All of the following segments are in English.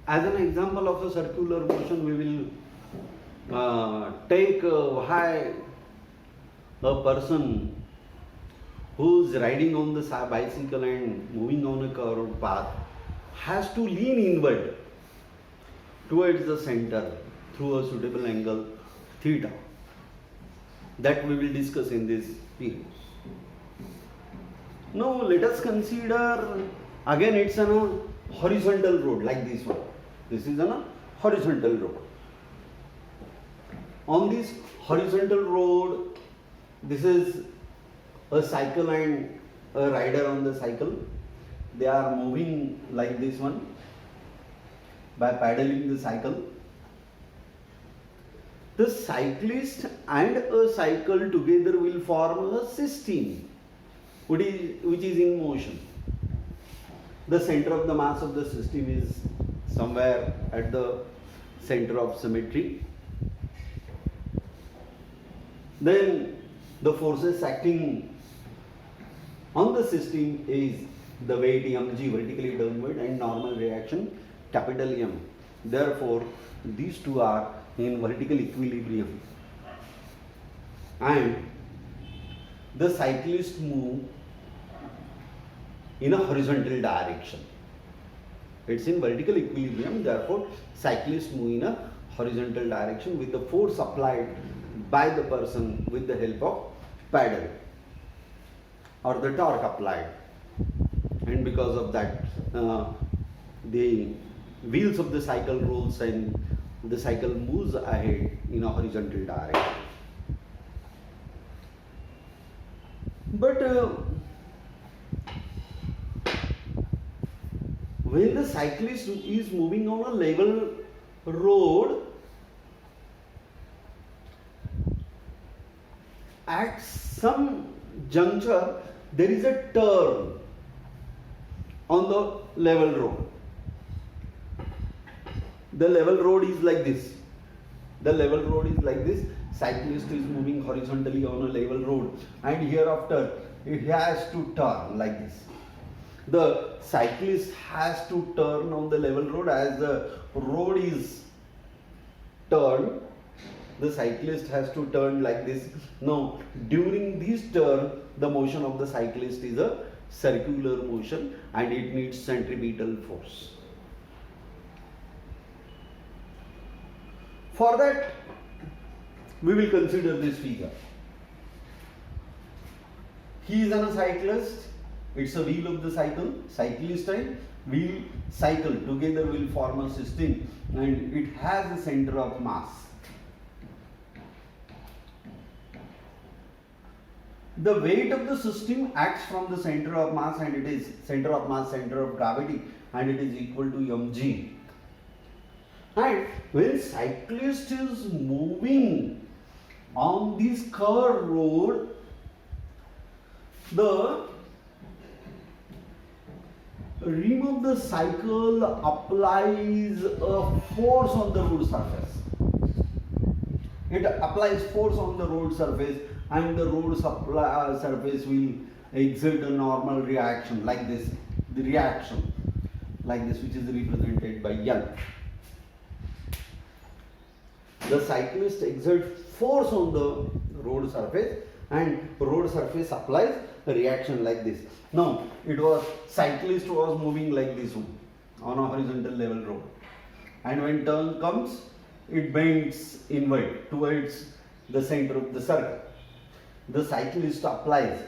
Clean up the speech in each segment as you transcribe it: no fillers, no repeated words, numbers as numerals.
As an example of a circular motion, we will take why a person who is riding on the bicycle and moving on a curved path has to lean inward towards the center through a suitable angle theta. That we will discuss in this period. Now let us consider, again it's on a horizontal road like this one. This is on a horizontal road. On this horizontal road, this is a cycle and a rider on the cycle. They are moving like this one by paddling the cycle. The cyclist and a cycle together will form a system which is in motion. The center of the mass of the system is somewhere at the center of symmetry. Then the forces acting on the system is the weight mg vertically downward and normal reaction capital M. Therefore, these two are in vertical equilibrium. And the cyclist move in a horizontal direction. It's in vertical equilibrium, therefore cyclist move in a horizontal direction with the force applied by the person with the help of paddle or the torque applied, and because of that the wheels of the cycle rolls and the cycle moves ahead in a horizontal direction. But when the cyclist is moving on a level road, at some juncture there is a turn on the level road. The level road is like this. The level road is like this. Cyclist is moving horizontally on a level road, and hereafter it has to turn like this. The cyclist has to turn on the level road. As the road is turned, the cyclist has to turn like this. Now, during this turn, the motion of the cyclist is a circular motion and it needs centripetal force. For that, we will consider this figure. He is a cyclist. It's a wheel of the cycle. Cyclist and wheel cycle together will form a system, and it has a center of mass. The weight of the system acts from the center of mass, and it is center of mass, center of gravity, and it is equal to mg. And when cyclist is moving on this curved road, the rim of the cycle applies a force on the road surface. It applies force on the road surface, and the road surface will exert a normal reaction like this. The reaction like this, which is represented by N. The cyclist exerts force on the road surface, and road surface applies a reaction like this. Now, cyclist was moving like this one on a horizontal level road, and when turn comes, it bends inward towards the center of the circle. The cyclist applies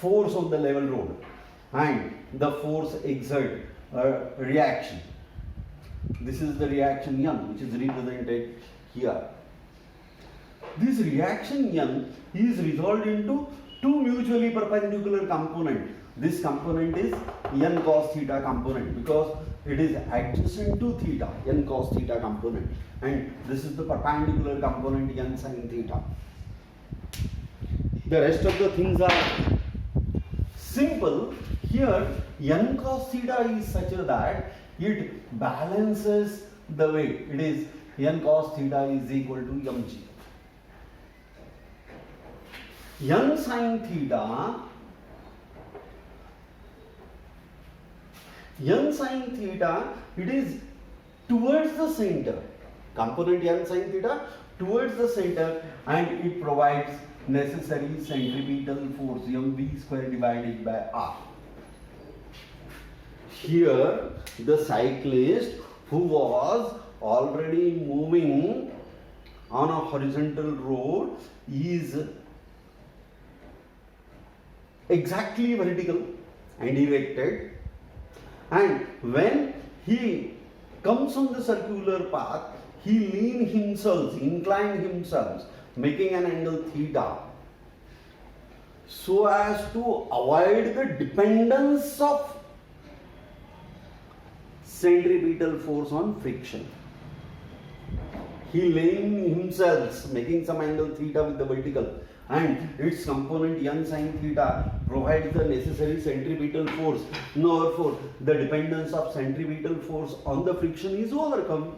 force on the level road, and the force exerts a reaction. This is the reaction N, which is represented here. This reaction N is resolved into two mutually perpendicular components. This component is N cos theta component because it is adjacent to theta, N cos theta component, and this is the perpendicular component N sin theta. The rest of the things are simple. Here N cos theta is such that it balances the weight. It is N cos theta is equal to mg. N sin theta, it is towards the center, component n sin theta towards the center, and it provides necessary centripetal force mv square divided by r. Here the cyclist who was already moving on a horizontal road is exactly vertical and erected, and when he comes on the circular path, he incline himself, making an angle theta, so as to avoid the dependence of centripetal force on friction. He lean himself, making some angle theta with the vertical, and its component n sin theta provides the necessary centripetal force. Therefore, the dependence of centripetal force on the friction is overcome.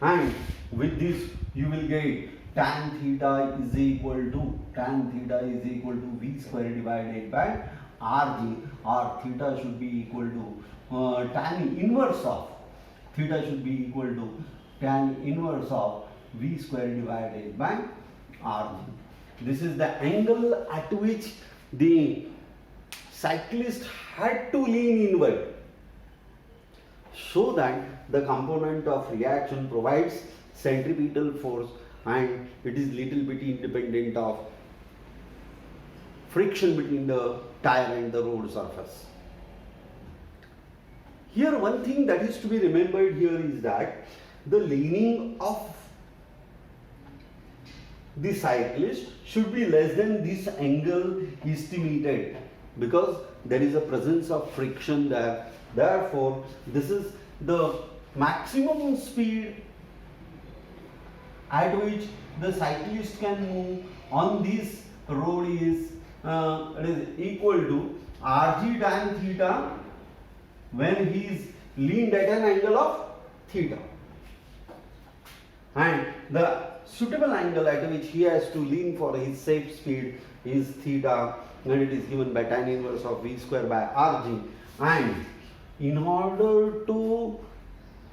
And with this, you will get tan theta is equal to v square divided by rg, or theta should be equal to tan inverse of v square divided by rg. This is the angle at which the cyclist had to lean inward, so that the component of reaction provides centripetal force, and it is little bit independent of friction between the tire and the road surface. Here one thing that is to be remembered here is that the leaning of the cyclist should be less than this angle estimated, because there is a presence of friction there. Therefore, this is the maximum speed at which the cyclist can move on this road is equal to rg tan theta when he is leaned at an angle of theta, and the suitable angle at which he has to lean for his safe speed is theta, and it is given by tan inverse of v square by rg. And in order to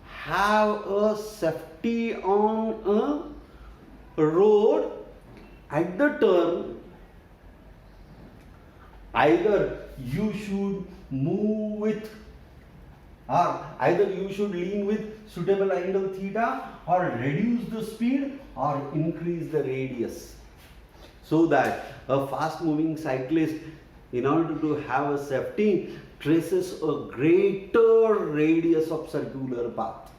have a safety on a road at the turn, either you should lean with suitable angle theta, or reduce the speed, or increase the radius, so that a fast moving cyclist, in order to have a safety, traces a greater radius of circular path,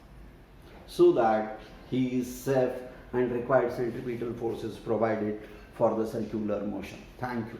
so that he is safe and required centripetal force is provided for the circular motion. Thank you.